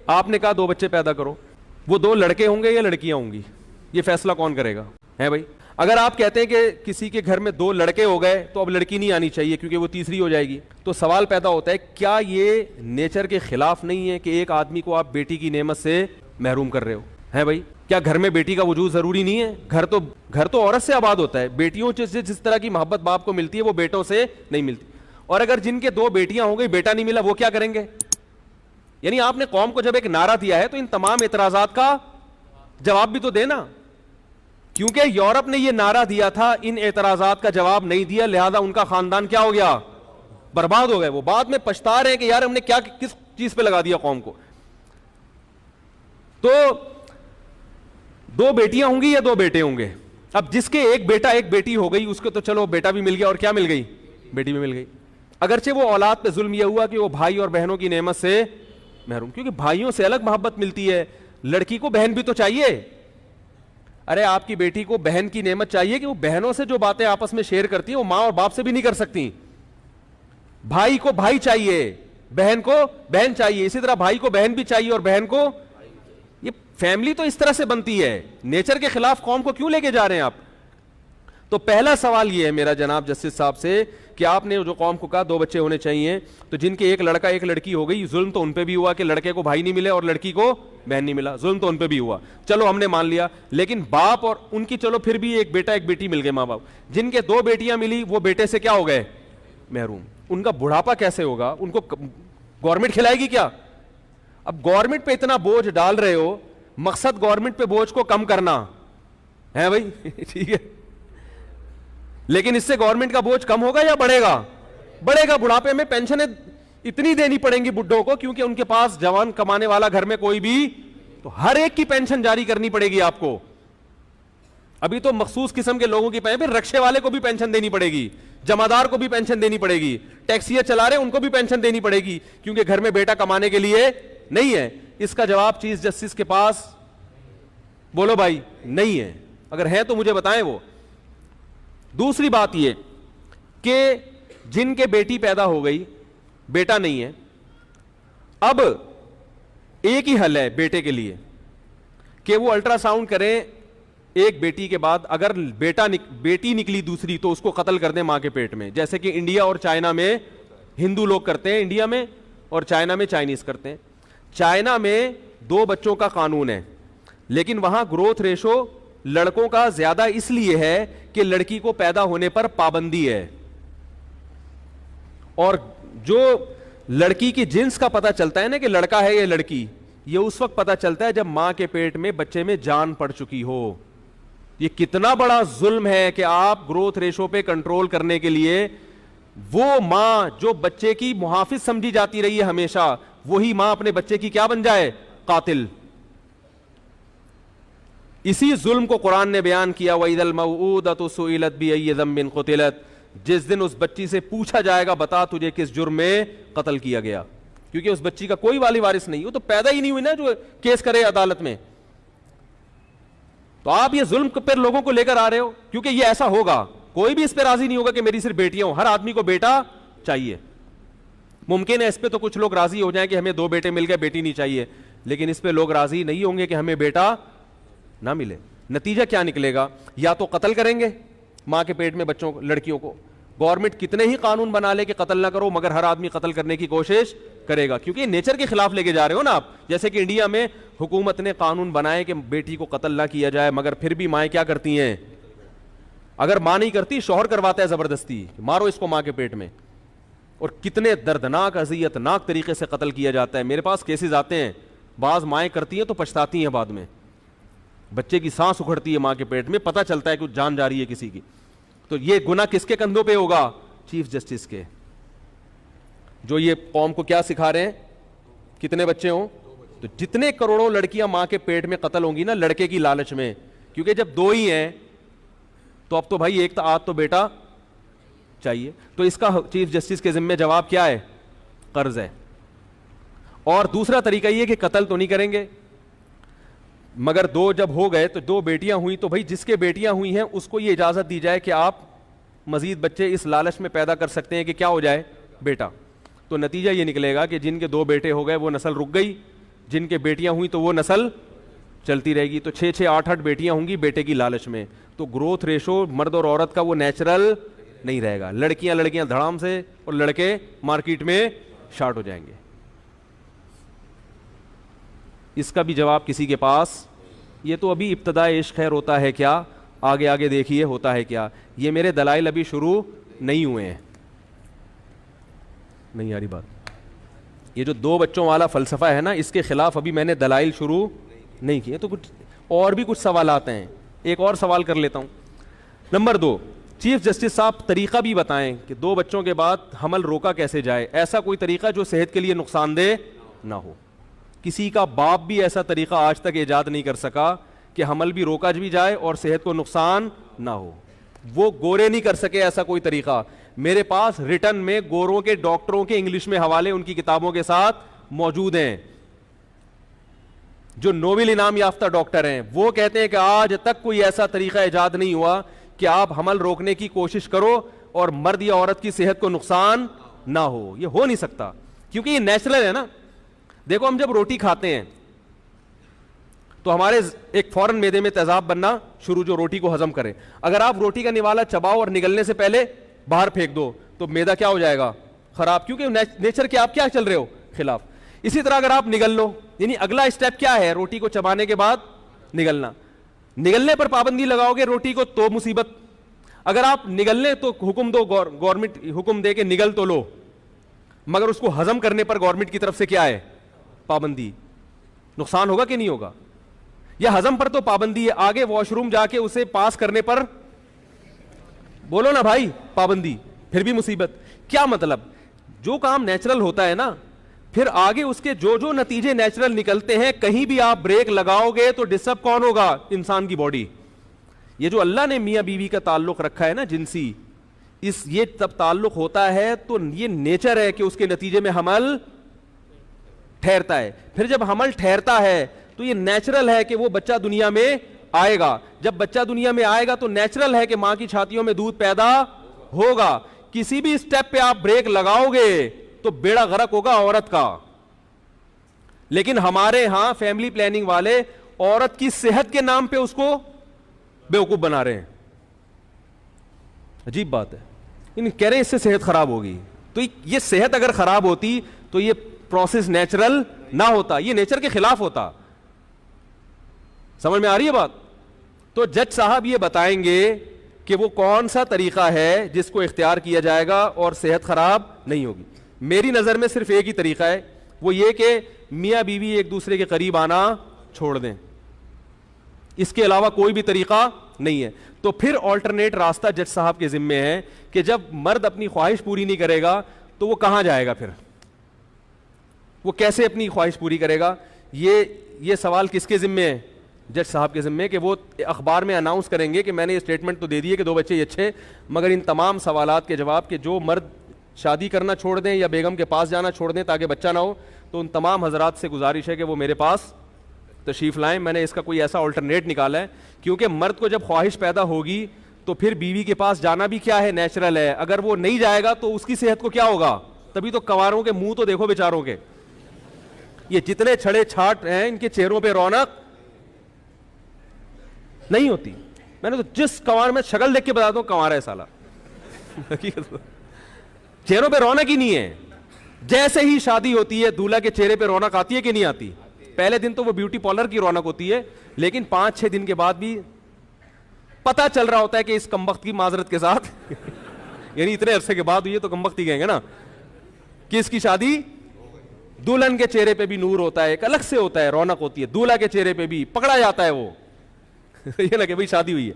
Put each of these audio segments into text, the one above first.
آپ نے کہا 2 بچے پیدا کرو, وہ 2 لڑکے ہوں گے یا لڑکیاں ہوں گی, یہ فیصلہ کون کرے گا؟ ہے بھائی. اگر آپ کہتے ہیں کہ کسی کے گھر میں 2 لڑکے ہو گئے تو اب لڑکی نہیں آنی چاہیے کیونکہ وہ تیسری ہو جائے گی, تو سوال پیدا ہوتا ہے کیا یہ نیچر کے خلاف نہیں ہے کہ ایک آدمی کو آپ بیٹی کی نعمت سے محروم کر رہے ہو؟ ہے بھائی, کیا گھر میں بیٹی کا وجود ضروری نہیں ہے؟ گھر تو عورت سے آباد ہوتا ہے, بیٹیوں سے جس طرح کی محبت باپ کو ملتی ہے وہ بیٹوں سے نہیں ملتی. اور اگر جن کے 2 بیٹیاں ہو گئی, بیٹا نہیں ملا, وہ کیا کریں گے؟ یعنی آپ نے قوم کو جب ایک نعرہ دیا ہے تو ان تمام اعتراضات کا جواب بھی تو دینا, کیونکہ یورپ نے یہ نعرہ دیا تھا, ان اعتراضات کا جواب نہیں دیا, لہذا ان کا خاندان کیا ہو گیا؟ برباد ہو گئے. وہ بعد میں پچھتا رہے ہیں کہ یار ہم نے کیا کس چیز پہ لگا دیا قوم کو. تو 2 بیٹیاں ہوں گی یا 2 بیٹے ہوں گے؟ اب جس کے ایک بیٹا ایک بیٹی ہو گئی اس کو تو چلو بیٹا بھی مل گیا, اور کیا مل گئی؟ بیٹی بھی مل گئی. اگرچہ وہ اولاد پہ ظلم یہ ہوا کہ وہ بھائی اور بہنوں کی نعمت سے محروم, کیونکہ بھائیوں سے الگ محبت ملتی ہے, لڑکی کو بہن بھی تو چاہیے. ارے آپ کی بیٹی کو بہن کی نعمت چاہیے کہ وہ بہنوں سے جو باتیں آپس میں شیئر کرتی ہیں وہ ماں اور باپ سے بھی نہیں کر سکتی. بھائی کو بھائی چاہیے, بہن کو بہن چاہیے, اسی طرح بھائی کو بہن بھی چاہیے اور بہن کو. یہ فیملی تو اس طرح سے بنتی ہے, نیچر کے خلاف قوم کو کیوں لے کے جا رہے ہیں آپ؟ تو پہلا سوال یہ ہے میرا جناب جسٹس صاحب سے کہ آپ نے جو قوم کو کہا 2 بچے ہونے چاہیے, تو جن کے ایک لڑکا ایک لڑکی ہو گئی, ظلم تو ان پہ بھی ہوا کہ لڑکے کو بھائی نہیں ملے اور لڑکی کو بہن نہیں ملا, ظلم تو ان پہ بھی ہوا, چلو ہم نے مان لیا. لیکن باپ اور ان کی چلو پھر بھی ایک بیٹا ایک بیٹی مل گئے ماں باپ, جن کے 2 بیٹیاں ملی وہ بیٹے سے کیا ہو گئے؟ محروم. ان کا بڑھاپا کیسے ہوگا؟ ان کو گورنمنٹ کھلائے گی کیا؟ اب گورنمنٹ پہ اتنا بوجھ ڈال رہے ہو, مقصد گورنمنٹ پہ بوجھ کو کم کرنا ہے بھائی ٹھیک ہے, لیکن اس سے گورنمنٹ کا بوجھ کم ہوگا یا بڑھے گا؟ بڑھے گا. بڑھاپے میں پینشنیں اتنی دینی پڑیں گی بڈھوں کو, کیونکہ ان کے پاس جوان کمانے والا گھر میں کوئی بھی, تو ہر ایک کی پینشن جاری کرنی پڑے گی آپ کو. ابھی تو مخصوص قسم کے لوگوں کی پھر رکشے والے کو بھی پینشن دینی پڑے گی, جمعدار کو بھی پینشن دینی پڑے گی, ٹیکسیاں چلا رہے ان کو بھی پینشن دینی پڑے گی, کیونکہ گھر میں بیٹا کمانے کے لیے نہیں ہے. اس کا جواب چیف جسٹس کے پاس بولو بھائی نہیں ہے. اگر ہے تو مجھے بتائیں وہ. دوسری بات یہ کہ جن کے بیٹی پیدا ہو گئی بیٹا نہیں ہے, اب ایک ہی حل ہے بیٹے کے لیے کہ وہ الٹرا ساؤنڈ کریں ایک بیٹی کے بعد, اگر بیٹی نکلی دوسری تو اس کو قتل کر دیں ماں کے پیٹ میں, جیسے کہ انڈیا اور چائنا میں ہندو لوگ کرتے ہیں, انڈیا میں, اور چائنا میں چائنیز کرتے ہیں. چائنا میں 2 بچوں کا قانون ہے, لیکن وہاں گروتھ ریشو لڑکوں کا زیادہ اس لیے ہے کہ لڑکی کو پیدا ہونے پر پابندی ہے, اور جو لڑکی کی جنس کا پتہ چلتا ہے نا کہ لڑکا ہے یا لڑکی, یہ اس وقت پتہ چلتا ہے جب ماں کے پیٹ میں بچے میں جان پڑ چکی ہو. یہ کتنا بڑا ظلم ہے کہ آپ گروتھ ریشو پہ کنٹرول کرنے کے لیے وہ ماں جو بچے کی محافظ سمجھی جاتی رہی ہے ہمیشہ, وہی ماں اپنے بچے کی کیا بن جائے؟ قاتل. اسی ظلم کو قرآن نے بیان کیا, وَإِذَا الْمَوْءُودَةُ سُئِلَتْ بِأَيِّ ذَنبٍ قُتِلَتْ, جس دن اس بچی سے پوچھا جائے گا بتا تجھے کس جرم میں قتل کیا گیا, کیونکہ اس بچی کا کوئی والی وارث نہیں, وہ تو پیدا ہی نہیں ہوئی نا جو کیس کرے عدالت میں. تو آپ یہ ظلم پھر لوگوں کو لے کر آ رہے ہو, کیونکہ یہ ایسا ہوگا, کوئی بھی اس پہ راضی نہیں ہوگا کہ میری صرف بیٹیاں ہوں, ہر آدمی کو بیٹا چاہیے. ممکن ہے اس پہ تو کچھ لوگ راضی ہو جائیں کہ ہمیں 2 بیٹے مل گئے بیٹی نہیں چاہیے, لیکن اس پہ لوگ راضی نہیں ہوں گے کہ ہمیں بیٹا نہ ملے. نتیجہ کیا نکلے گا؟ یا تو قتل کریں گے ماں کے پیٹ میں بچوں کو, لڑکیوں کو. گورنمنٹ کتنے ہی قانون بنا لے کہ قتل نہ کرو, مگر ہر آدمی قتل کرنے کی کوشش کرے گا, کیونکہ نیچر کے خلاف لے کے جا رہے ہو نا آپ. جیسے کہ انڈیا میں حکومت نے قانون بنائے کہ بیٹی کو قتل نہ کیا جائے, مگر پھر بھی مائیں کیا کرتی ہیں؟ اگر ماں نہیں کرتی شوہر کرواتا ہے زبردستی, مارو اس کو ماں کے پیٹ میں. اور کتنے دردناک اذیت ناک طریقے سے قتل کیا جاتا ہے. میرے پاس کیسز آتے ہیں, بعض مائیں کرتی ہیں تو پچھتاتی ہیں بعد میں, بچے کی سانس اکھڑتی ہے ماں کے پیٹ میں, پتہ چلتا ہے کہ جان جا رہی ہے کسی کی. تو یہ گناہ کس کے کندھوں پہ ہوگا؟ چیف جسٹس کے, جو یہ قوم کو کیا سکھا رہے ہیں کتنے بچے ہوں. تو جتنے کروڑوں لڑکیاں ماں کے پیٹ میں قتل ہوں گی نا لڑکے کی لالچ میں, کیونکہ جب 2 ہی ہیں تو اب تو بھائی ایک تو بیٹا چاہیے. تو اس کا چیف جسٹس کے ذمہ جواب کیا ہے؟ قرض ہے. اور دوسرا طریقہ یہ کہ قتل تو نہیں کریں گے, مگر 2 جب ہو گئے تو 2 بیٹیاں ہوئی تو بھائی جس کے بیٹیاں ہوئی ہیں اس کو یہ اجازت دی جائے کہ آپ مزید بچے اس لالچ میں پیدا کر سکتے ہیں کہ کیا ہو جائے؟ بیٹا. تو نتیجہ یہ نکلے گا کہ جن کے 2 بیٹے ہو گئے وہ نسل رک گئی, جن کے بیٹیاں ہوئی تو وہ نسل چلتی رہے گی. تو 6 8 8 بیٹیاں ہوں گی بیٹے کی لالچ میں, تو گروتھ ریشو مرد اور عورت کا وہ نیچرل نہیں رہے گا. لڑکیاں دھڑام سے اور لڑکے مارکیٹ میں شارٹ ہو جائیں گے. اس کا بھی جواب کسی کے پاس, یہ تو ابھی ابتدائے عشق خیر ہوتا ہے کیا, آگے دیکھیے ہوتا ہے کیا. یہ میرے دلائل ابھی شروع نہیں ہوئے ہیں. نہیں آ رہی بات. یہ جو 2 بچوں والا فلسفہ ہے نا, اس کے خلاف ابھی میں نے دلائل شروع نہیں کیے. تو کچھ اور بھی کچھ سوالات ہیں, ایک اور سوال کر لیتا ہوں. نمبر 2, چیف جسٹس صاحب طریقہ بھی بتائیں کہ 2 بچوں کے بعد حمل روکا کیسے جائے. ایسا کوئی طریقہ جو صحت کے لیے نقصان دہ نہ ہو. کسی کا باپ بھی ایسا طریقہ آج تک ایجاد نہیں کر سکا کہ حمل بھی روکا بھی جائے اور صحت کو نقصان نہ ہو. وہ گورے نہیں کر سکے ایسا کوئی طریقہ. میرے پاس ریٹن میں گوروں کے ڈاکٹروں کے انگلش میں حوالے ان کی کتابوں کے ساتھ موجود ہیں, جو نوبل انعام یافتہ ڈاکٹر ہیں. وہ کہتے ہیں کہ آج تک کوئی ایسا طریقہ ایجاد نہیں ہوا کہ آپ حمل روکنے کی کوشش کرو اور مرد یا عورت کی صحت کو نقصان نہ ہو. یہ ہو نہیں سکتا کیونکہ یہ نیچرل ہے نا. دیکھو ہم جب روٹی کھاتے ہیں تو ہمارے ایک فوراً معدے میں تیزاب بننا شروع, جو روٹی کو ہضم کرے. اگر آپ روٹی کا نوالا چباؤ اور نگلنے سے پہلے باہر پھینک دو تو معدہ کیا ہو جائے گا, خراب, کیونکہ نیچر کے آپ کیا چل رہے ہو, خلاف. اسی طرح اگر آپ نگل لو, یعنی اگلا اسٹیپ کیا ہے, روٹی کو چبانے کے بعد نگلنا. نگلنے پر پابندی لگاؤ گے روٹی کو تو مصیبت. اگر آپ نگلنے تو حکم دو, گورنمنٹ حکم دے کے نگل تو لو, مگر اس کو ہضم کرنے پر گورنمنٹ کی طرف سے کیا ہے, پابندی. نقصان ہوگا کہ نہیں ہوگا؟ یا ہضم پر تو پابندی ہے, آگے واش روم جا کے اسے پاس کرنے پر بولو نا بھائی پابندی, پھر بھی مصیبت. کیا مطلب, جو کام نیچرل ہوتا ہے نا, پھر آگے اس کے جو نتیجے نیچرل نکلتے ہیں, کہیں بھی آپ بریک لگاؤ گے تو ڈسٹرب کون ہوگا, انسان کی باڈی. یہ جو اللہ نے میاں بیوی کا تعلق رکھا ہے نا جنسی, یہ تب تعلق ہوتا ہے تو یہ نیچر ہے کہ اس کے نتیجے میں حمل ٹھہرتا ہے. پھر جب حمل ٹھہرتا ہے تو یہ نیچرل ہے کہ وہ بچہ دنیا میں آئے گا. جب بچہ دنیا میں آئے گا تو نیچرل ہے کہ ماں کی چھاتیوں میں دودھ پیدا ہوگا. کسی بھی اسٹیپ پہ آپ بریک لگاؤ گے تو بیڑا غرق ہوگا عورت کا. لیکن ہمارے ہاں فیملی پلاننگ والے عورت کی صحت کے نام پہ اس کو بیوقوف بنا رہے ہیں. عجیب بات ہے. کہہ رہے ہیں اس سے صحت خراب ہوگی. تو یہ صحت اگر خراب ہوتی تو یہ پروسیس نیچرل نہ ہوتا, یہ نیچر کے خلاف ہوتا. سمجھ میں آ رہی ہے بات؟ تو جج صاحب یہ بتائیں گے کہ وہ کون سا طریقہ ہے جس کو اختیار کیا جائے گا اور صحت خراب نہیں ہوگی. میری نظر میں صرف ایک ہی طریقہ ہے, وہ یہ کہ میاں بیوی ایک دوسرے کے قریب آنا چھوڑ دیں. اس کے علاوہ کوئی بھی طریقہ نہیں ہے. تو پھر آلٹرنیٹ راستہ جج صاحب کے ذمے ہے کہ جب مرد اپنی خواہش پوری نہیں کرے گا تو وہ کہاں جائے گا, پھر وہ کیسے اپنی خواہش پوری کرے گا. یہ سوال کس کے ذمے ہے, جج صاحب کے ذمے, کہ وہ اخبار میں اناؤنس کریں گے کہ میں نے یہ اسٹیٹمنٹ تو دے دی ہے کہ 2 بچے اچھے, مگر ان تمام سوالات کے جواب کہ جو مرد شادی کرنا چھوڑ دیں یا بیگم کے پاس جانا چھوڑ دیں تاکہ بچہ نہ ہو, تو ان تمام حضرات سے گزارش ہے کہ وہ میرے پاس تشریف لائیں. میں نے اس کا کوئی ایسا آلٹرنیٹ نکالا ہے, کیونکہ مرد کو جب خواہش پیدا ہوگی تو پھر بیوی کے پاس جانا بھی کیا ہے, نیچرل ہے. اگر وہ نہیں جائے گا تو اس کی صحت کو کیا ہوگا. تبھی تو کنواروں کے منہ تو دیکھو بیچاروں کے, یہ جتنے چھڑے چھاٹ ہیں ان کے چہروں پہ رونق نہیں ہوتی. میں نے تو جس کنوار میں شکل دیکھ کے بتاتا ہوں کنوارا ہے سالا, چہروں پہ رونق ہی نہیں ہے. جیسے ہی شادی ہوتی ہے دولہا کے چہرے پہ رونق آتی ہے کہ نہیں آتی. پہلے دن تو وہ بیوٹی پارلر کی رونق ہوتی ہے, لیکن 5-6 دن کے بعد بھی پتا چل رہا ہوتا ہے کہ اس کمبخت کی معذرت کے ساتھ یعنی اتنے عرصے کے بعد ہوئی ہے تو کمبخت ہی کہیں گے نا, کہ اس کی شادی. دلہن کے چہرے پہ بھی نور ہوتا ہے, ایک الگ سے ہوتا ہے, رونق ہوتی ہے. دولہا کے چہرے پہ بھی پکڑا جاتا ہے وہ یہ نا کہ بھائی شادی ہوئی ہے.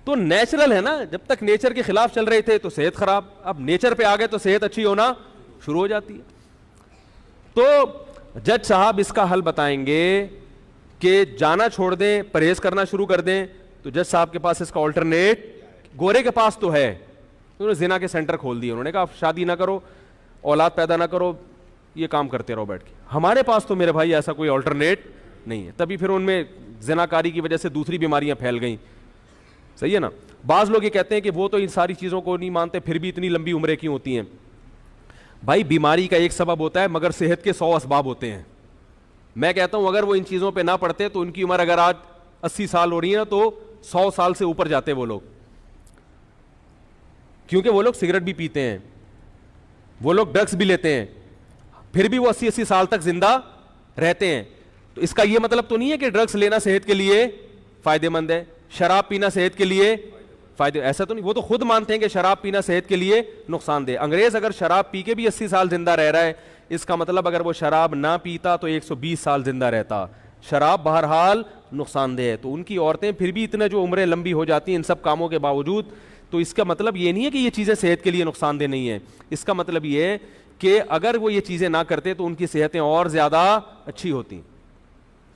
تو نیچرل ہے نا, جب تک نیچر کے خلاف چل رہے تھے تو صحت خراب, اب نیچر پہ آ گئے تو صحت اچھی ہونا شروع ہو جاتی ہے. تو جج صاحب اس کا حل بتائیں گے کہ جانا چھوڑ دیں, پرہیز کرنا شروع کر دیں. تو جج صاحب کے پاس اس کا آلٹرنیٹ, گورے کے پاس تو ہے, انہوں نے زنا کے سینٹر کھول دیے. انہوں نے کہا شادی نہ کرو, اولاد پیدا نہ کرو, یہ کام کرتے رہو بیٹھ کے. ہمارے پاس تو میرے بھائی ایسا کوئی آلٹرنیٹ نہیں ہے. تبھی پھر ان میں زنا کاری کی وجہ سے دوسری بیماریاں پھیل گئیں. صحیح ہے نا. بعض لوگ یہ کہتے ہیں کہ وہ تو ان ساری چیزوں کو نہیں مانتے, پھر بھی اتنی لمبی عمریں کیوں ہوتی ہیں. بھائی بیماری کا ایک سبب ہوتا ہے مگر صحت کے 100 اسباب ہوتے ہیں. میں کہتا ہوں اگر وہ ان چیزوں پہ نہ پڑتے تو ان کی عمر اگر آج 80 سال ہو رہی ہے تو 100 سال سے اوپر جاتے وہ لوگ, کیونکہ وہ لوگ سگریٹ بھی پیتے ہیں, وہ لوگ ڈرگس بھی لیتے ہیں, پھر بھی وہ 80 سال تک زندہ رہتے ہیں. تو اس کا یہ مطلب تو نہیں ہے کہ ڈرگس لینا صحت کے لیے فائدہ مند ہے, شراب پینا صحت کے لیے فائدہ, ایسا تو نہیں. وہ تو خود مانتے ہیں کہ شراب پینا صحت کے لیے نقصان دہ. انگریز اگر شراب پی کے بھی 80 سال زندہ رہ رہا ہے, اس کا مطلب اگر وہ شراب نہ پیتا تو 120 سال زندہ رہتا. شراب بہرحال نقصان دہ ہے. تو ان کی عورتیں پھر بھی اتنا جو عمریں لمبی ہو جاتی ہیں ان سب کاموں کے باوجود, تو اس کا مطلب یہ نہیں ہے کہ یہ چیزیں صحت کے لیے نقصان دہ نہیں ہیں. اس کا مطلب یہ ہے کہ اگر وہ یہ چیزیں نہ کرتے تو ان کی صحتیں اور زیادہ اچھی ہوتی.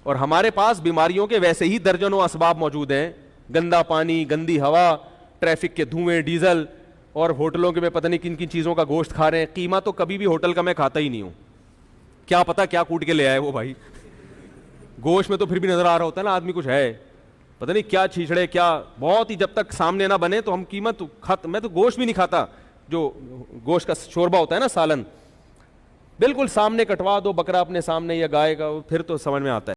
اور ہمارے پاس بیماریوں کے ویسے ہی درجنوں اسباب موجود ہیں, گندا پانی, گندی ہوا, ٹریفک کے دھوئیں, ڈیزل, اور ہوٹلوں کے میں پتہ نہیں کن کن چیزوں کا گوشت کھا رہے ہیں. قیمہ تو کبھی بھی ہوٹل کا میں کھاتا ہی نہیں ہوں, کیا پتا کیا کوٹ کے لے آئے وہ بھائی. گوشت میں تو پھر بھی نظر آ رہا ہوتا ہے نا آدمی کچھ ہے, پتہ نہیں کیا چھیچڑے کیا, بہت ہی جب تک سامنے نہ بنے تو ہم قیمت میں تو گوشت بھی نہیں کھاتا. جو گوشت کا شوربہ ہوتا ہے نا, سالن, بالکل سامنے کٹوا دو بکرا اپنے سامنے یا گائے کا, پھر تو سمجھ میں آتا ہے.